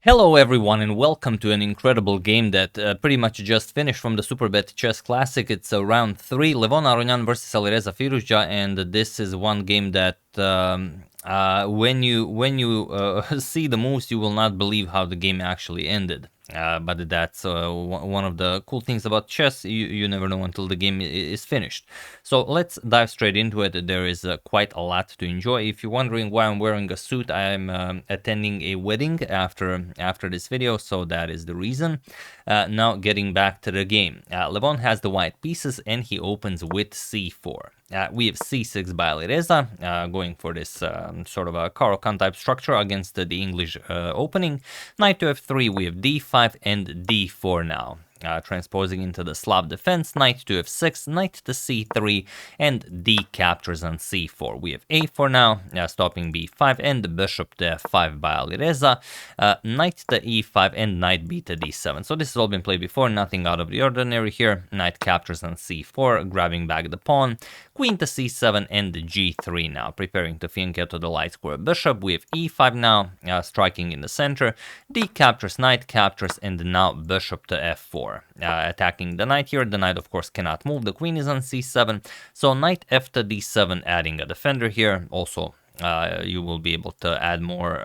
Hello everyone and welcome to an incredible game that pretty much just finished from the Superbet Chess Classic. It's round 3, Levon Aronian versus Alireza Firouzja, and this is one game that when you see the moves, you will not believe how the game actually ended. But that's one of the cool things about chess. You never know until the game is finished. So let's dive straight into it. There is quite a lot to enjoy. If you're wondering why I'm wearing a suit, I'm attending a wedding after this video, so that is the reason. Now getting back to the game. Levon has the white pieces and he opens with c4. We have c6 by Alireza, going for this sort of a Carlsbad type structure against the English opening. Knight to f3, we have d5 and d4 now. Transposing into the Slav defense, knight to f6, knight to c3, and d captures on c4. We have a4 now, stopping b5, and the bishop to f5 by Alireza, knight to e5, and knight b to d7. So this has all been played before, nothing out of the ordinary here. Knight captures on c4, grabbing back the pawn, queen to c7, and g3 now, preparing to flank to the light square bishop. We have e5 now, striking in the center, d captures, knight captures, and now bishop to f4. Attacking the knight here. The knight, of course, cannot move. The queen is on c7. So knight f to d7, adding a defender here. Also, you will be able to add more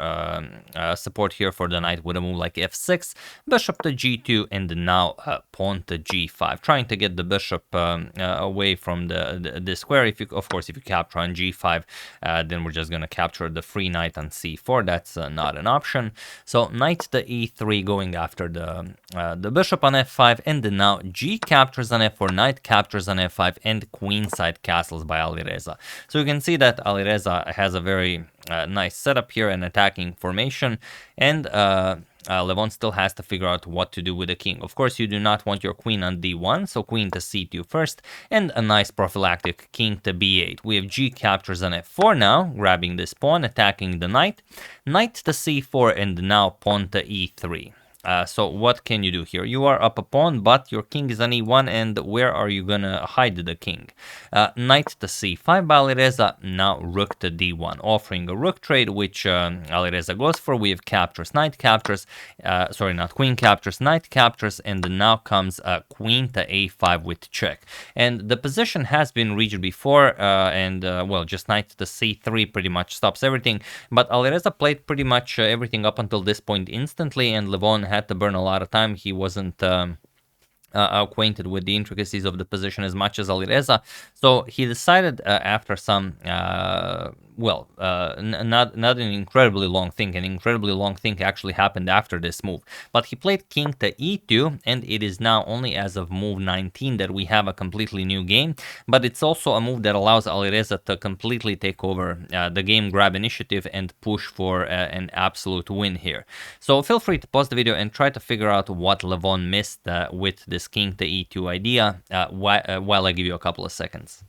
support here for the knight with a move like f6, bishop to g2, and now pawn to g5, trying to get the bishop away from the square. Of course, if you capture on g5, then we're just going to capture the free knight on c4. That's not an option. So knight to e3, going after the bishop on f5, and then now g captures on f4, knight captures on f5, and queenside castles by Alireza. So you can see that Alireza has a very nice setup here, an attacking formation, and Levon still has to figure out what to do with the king. Of course, you do not want your queen on d1, so queen to c2 first, and a nice prophylactic king to b8. We have g captures on f4 now, grabbing this pawn, attacking the knight, knight to c4, and now pawn to e3. So what can you do here? You are up a pawn, but your king is on e1, and where are you gonna hide the king? Knight to c5 by Alireza, now rook to d1, offering a rook trade, which Alireza goes for. We have captures, knight captures, sorry, not queen captures, knight captures, and now comes queen to a5 with check. And the position has been reached before, well, just knight to c3 pretty much stops everything, but Alireza played pretty much everything up until this point instantly, and Levon had to burn a lot of time. He wasn't acquainted with the intricacies of the position as much as Alireza, so he decided after some not an incredibly long thing. An incredibly long thing actually happened after this move, but he played king to e2, and it is now only as of move 19 that we have a completely new game. But it's also a move that allows Alireza to completely take over the game, grab initiative, and push for an absolute win here. So feel free to pause the video and try to figure out what Levon missed with this king to e2 idea while I give you a couple of seconds.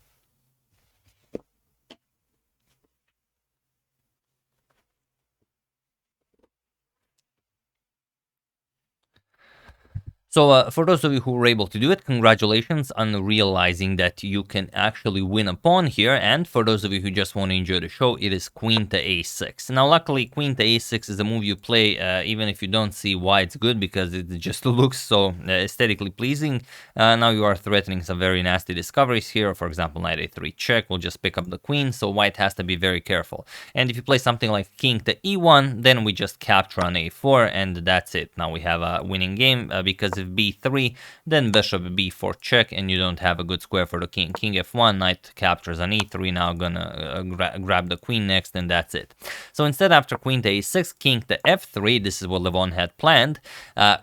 So for those of you who were able to do it, congratulations on realizing that you can actually win a pawn here. And for those of you who just want to enjoy the show, it is queen to a6. Now, luckily, queen to a6 is a move you play even if you don't see why it's good, because it just looks so aesthetically pleasing. Now you are threatening some very nasty discoveries here. For example, knight a3 check will just pick up the queen, so white has to be very careful. And if you play something like king to e1, then we just capture on a4, and that's it. Now we have a winning game because if b3, then bishop b4 check, and you don't have a good square for the king. King f1, knight captures on e3, now gonna grab the queen next, and that's it. So instead, after queen to a6, king to f3, this is what Levon had planned,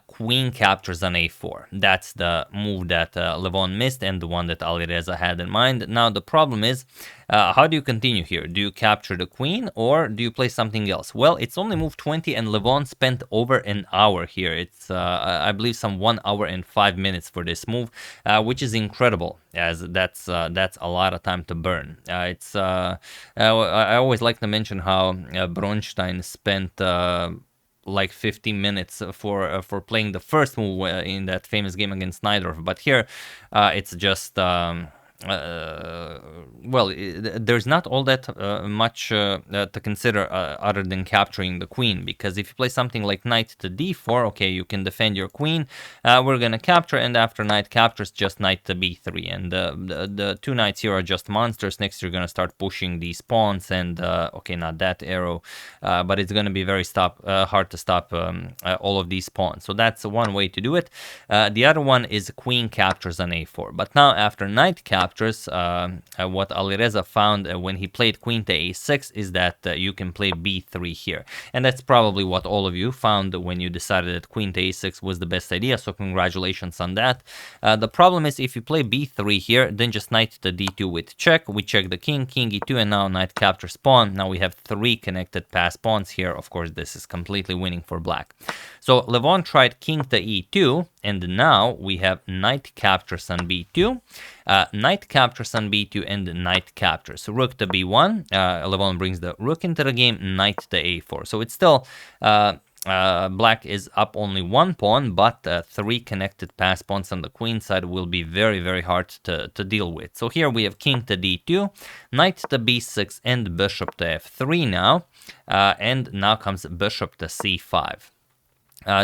queen captures on a4. That's the move that Levon missed, and the one that Alireza had in mind. Now the problem is, how do you continue here? Do you capture the queen, or do you play something else? Well, it's only move 20, and Levon spent over an hour here. It's, I believe, some 1 hour and 5 minutes for this move, which is incredible, as that's a lot of time to burn. I always like to mention how Bronstein spent like 15 minutes for playing the first move in that famous game against Najdorf, but here it's just well, there's not all that much to consider other than capturing the queen, because if you play something like knight to d4, okay, you can defend your queen, we're gonna capture, and after knight captures, just knight to b3, and the two knights here are just monsters. Next you're gonna start pushing these pawns, and okay, not that arrow, but it's gonna be very hard to stop all of these pawns. So that's one way to do it. The other one is queen captures on a4, but now after knight captures, what Alireza found when he played queen to a6 is that you can play b3 here, and that's probably what all of you found when you decided that queen to a6 was the best idea, so congratulations on that. The problem is if you play b3 here, then just knight to d2 with check, we check the king, king e2, and now knight captures pawn. Now we have 3 connected pass pawns here. Of course, this is completely winning for black. So Levon tried king to e2, and now we have knight captures on b2, knight captures on b2, and knight captures. Rook to b1, Levon brings the rook into the game, knight to a4. So it's still, black is up only 1 pawn, but 3 connected pass pawns on the queen side will be very, very hard to deal with. So here we have king to d2, knight to b6, and bishop to f3 now, and now comes bishop to c5.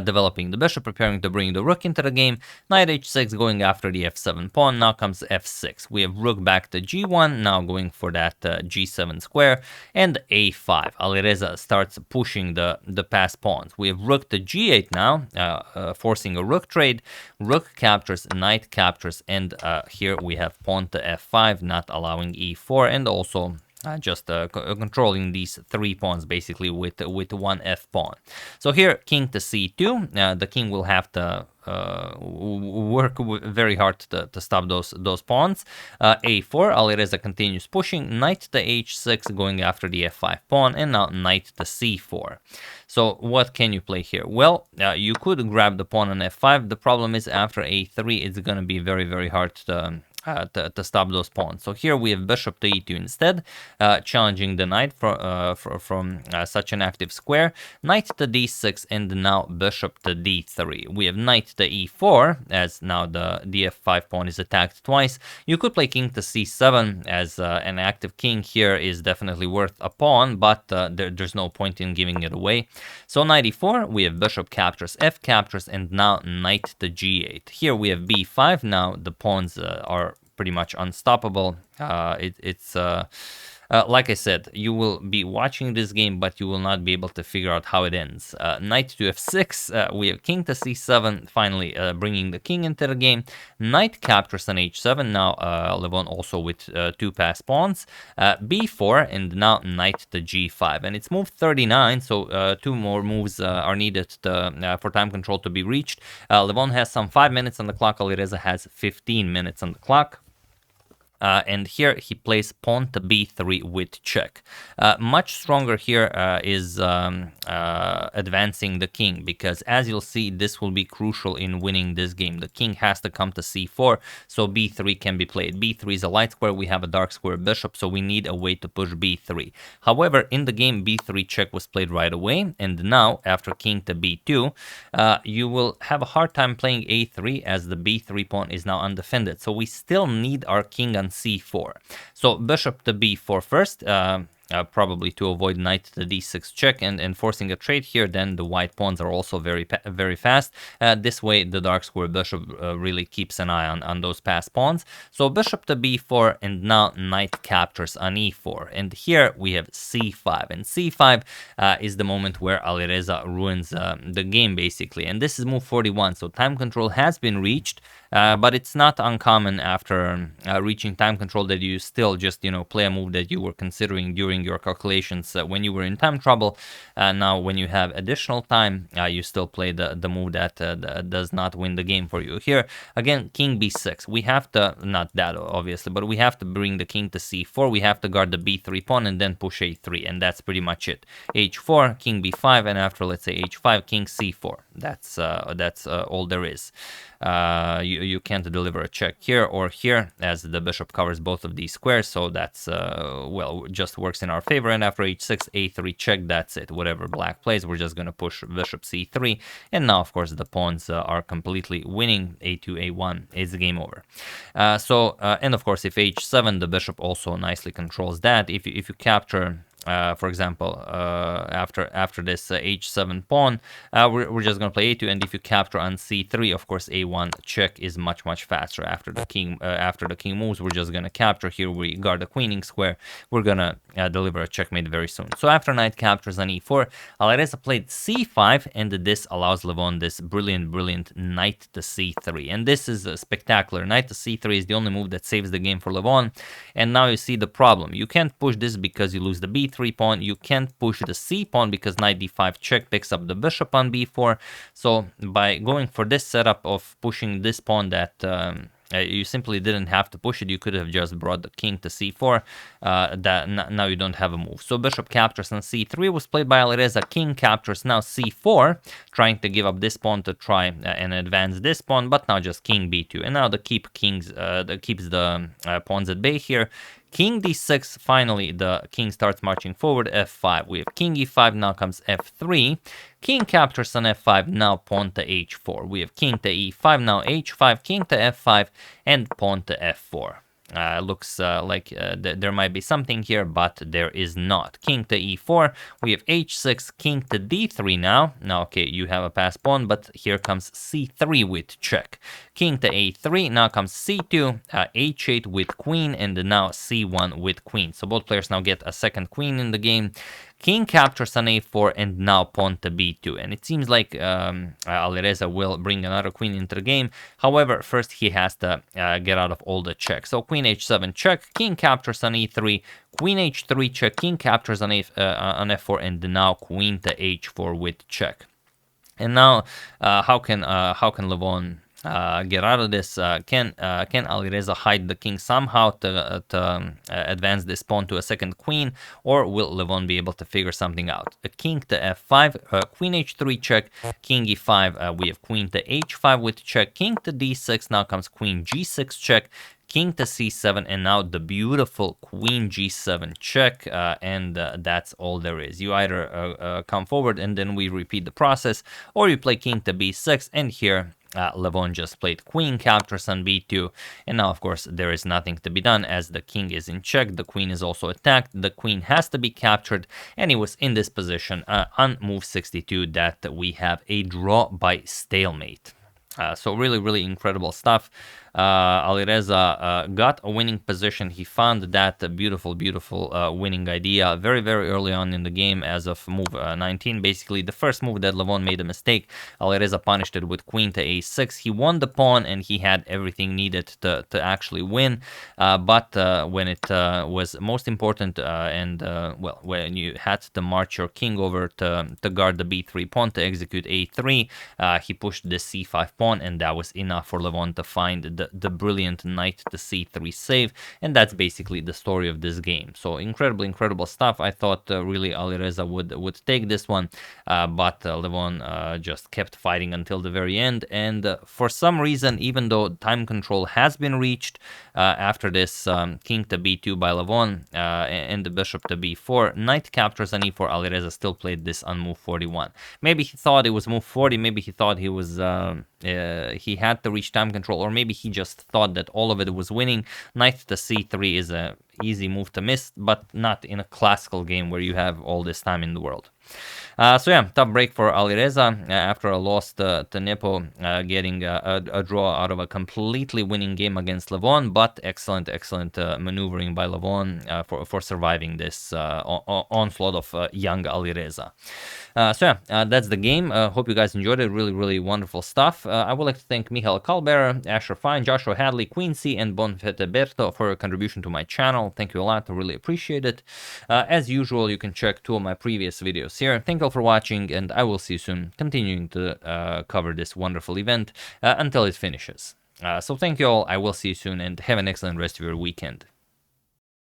Developing the bishop, preparing to bring the rook into the game, knight h6 going after the f7 pawn, now comes f6. We have rook back to g1, now going for that g7 square, and a5. Alireza starts pushing the pass pawns. We have rook to g8 now, forcing a rook trade, rook captures, knight captures, and here we have pawn to f5, not allowing e4, and also just controlling these 3 pawns basically with one f pawn. So here king to c2, the king will have to work very hard to stop those pawns. a4, Alireza continues pushing, knight to h6 going after the f5 pawn, and now knight to c4. So what can you play here? Well, you could grab the pawn on f5. The problem is after a3 it's going to be very, very hard to stop those pawns. So here we have bishop to e2 instead, challenging the knight from such an active square, knight to d6, and now bishop to d3. We have knight to e4, as now the f5 pawn is attacked twice. You could play king to c7, as an active king here is definitely worth a pawn, but there's no point in giving it away. So knight e4, we have bishop captures, f captures, and now knight to g8. Here we have b5, now the pawns are pretty much unstoppable. It's like I said, you will be watching this game, but you will not be able to figure out how it ends. Knight to f6, we have king to c7, finally bringing the king into the game. Knight captures on h7, now Levon also with 2 pass pawns. b4, and now knight to g5. And it's move 39, so 2 more moves are needed for time control to be reached. Levon has some 5 minutes on the clock, Alireza has 15 minutes on the clock. And here he plays pawn to b3 with check. Much stronger here is advancing the king, because as you'll see, this will be crucial in winning this game. The king has to come to c4, so b3 can be played. b3 is a light square, we have a dark square bishop, so we need a way to push b3. However, in the game, b3 check was played right away, and now, after king to b2, you will have a hard time playing a3, as the b3 pawn is now undefended. So we still need our king on c4. So bishop to b4 first, probably to avoid knight to d6 check and forcing a trade here. Then the white pawns are also very fast. This way the dark square bishop really keeps an eye on those pass pawns. So bishop to b4, and now knight captures on e4. And here we have c5, and c5 is the moment where Alireza ruins the game basically. And this is move 41, so time control has been reached. But it's not uncommon after reaching time control that you still just, play a move that you were considering during your calculations when you were in time trouble. Now, when you have additional time, you still play the move that does not win the game for you. Here, again, king b6. We have to, not that obviously, but we have to bring the king to c4. We have to guard the b3 pawn and then push a3, and that's pretty much it. h4, king b5, and after, let's say, h5, king c4. That's all there is. You can't deliver a check here or here, as the bishop covers both of these squares, so that's well, just works in our favor. And after h6, a3 check, that's it. Whatever black plays, we're just gonna push bishop c3, and now of course the pawns are completely winning. a2, a1 is the game over. And of course if h7, the bishop also nicely controls that. If you capture for example, after this h7 pawn, we're just gonna play a2, and if you capture on c3, of course a1 check is much faster. After the king moves, we're just gonna capture here. We guard the queening square. We're gonna deliver a checkmate very soon. So after knight captures on e4, Alireza played c5, and this allows Levon this brilliant knight to c3, and this is spectacular. Knight to c3 is the only move that saves the game for Levon. And now you see the problem. You can't push this because you lose the b3 pawn. You can't push the c pawn because knight d5 check picks up the bishop on b4. So by going for this setup of pushing this pawn that you simply didn't have to push it, you could have just brought the king to c4. Now you don't have a move. So bishop captures on c3 was played by Alireza. King captures now c4, trying to give up this pawn to try and advance this pawn, but now just king b2. And now the keeps the pawns at bay here. King d6, finally the king starts marching forward. f5, we have king e5, now comes f3. King captures on f5, now pawn to h4. We have king to e5, now h5, king to f5, and pawn to f4. Looks like there might be something here, but there is not. King to e4, we have h6, king to d3 now. Now, okay, you have a passed pawn, but here comes c3 with check. King to a3, now comes c2, h8 with queen, and now c1 with queen. So both players now get a second queen in the game. King captures on a4, and now pawn to b2. And it seems like Alireza will bring another queen into the game. However, first he has to get out of all the checks. So queen h7 check, king captures on e3, queen h3 check, king captures on f4, and now queen to h4 with check. And now, how can Levon get out of this? Can Alireza hide the king somehow to advance this pawn to a second queen, or will Levon be able to figure something out? A king to f5, queen h3 check, king e5, we have queen to h5 with check, king to d6, now comes queen g6 check, king to c7, and now the beautiful queen g7 check, and that's all there is. You either come forward and then we repeat the process, or you play king to b6, and here Levon just played queen captures on b2, and now of course there is nothing to be done as the king is in check. The queen is also attacked. The queen has to be captured, and it was in this position on move 62 that we have a draw by stalemate. So really incredible stuff. Alireza got a winning position. He found that beautiful winning idea very early on in the game as of move 19. Basically the first move that Levon made a mistake, Alireza punished it with queen to a6. He won the pawn and he had everything needed to actually win, but when it was most important well, when you had to march your king over to guard the b3 pawn to execute a3, he pushed the c5 pawn, and that was enough for Levon to find the brilliant knight to c3 save, and that's basically the story of this game. So incredible stuff. I thought really Alireza would take this one, but Levon just kept fighting until the very end, and for some reason, even though time control has been reached after this king to b2 by Levon and the bishop to b4, knight captures on e4, Alireza still played this on move 41. Maybe he thought it was move 40, maybe he thought he was he had to reach time control, or maybe he just thought that all of it was winning. Knight to c3 is a easy move to miss, but not in a classical game where you have all this time in the world. So yeah, tough break for Alireza after a loss to Nepo, getting a draw out of a completely winning game against Levon, but excellent maneuvering by Levon for surviving this onslaught of young Alireza. So yeah, that's the game. Hope you guys enjoyed it. Really wonderful stuff. I would like to thank Michael Kalberer, Asher Fine, Joshua Hadley, Quincy, and Bonfeteberto for your contribution to my channel. Thank you a lot. I really appreciate it. As usual, you can check 2 of my previous videos here. Thank you all for watching, and I will see you soon, continuing to cover this wonderful event until it finishes. So thank you all. I will see you soon, and have an excellent rest of your weekend.